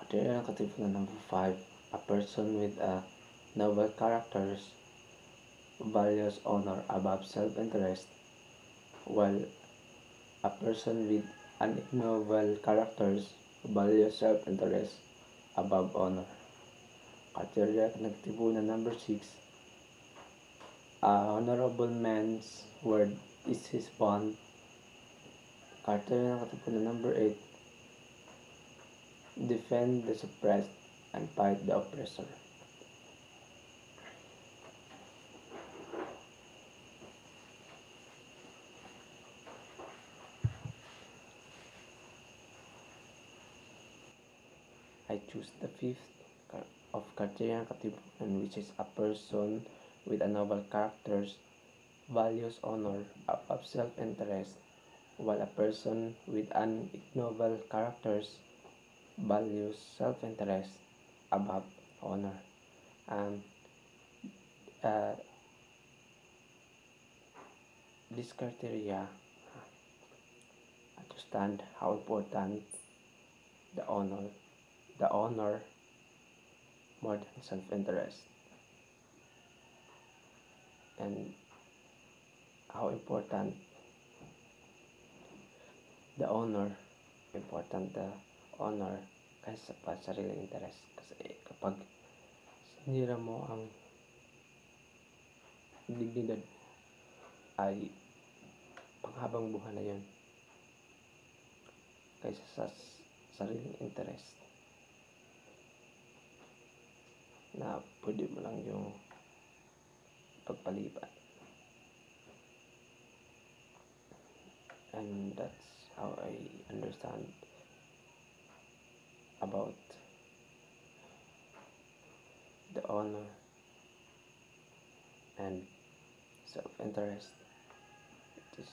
Criteria katipunan number 5. A person with a noble characters values honor above self-interest, while a person with an ignoble characters values self-interest above honor. Criteria katipunan number 6. A honorable man's word is his bond. Criteria katipunan number 8. Defend the suppressed and fight the oppressor. I choose the fifth of Criterion Katipunan, which is a person with a noble characters values honor above self-interest, while a person with an ignoble characters values self-interest above honor. And uh, this criteria understand how important the honor more than self-interest, and how important the honor kaysa pa sariling interest. Kasi kapag sinira mo ang dignidad ay panghabang buhay na yun kaysa sa sariling interest na pwede mo lang yung pagpaliban. And that's how I understand about the honor and self-interest. It is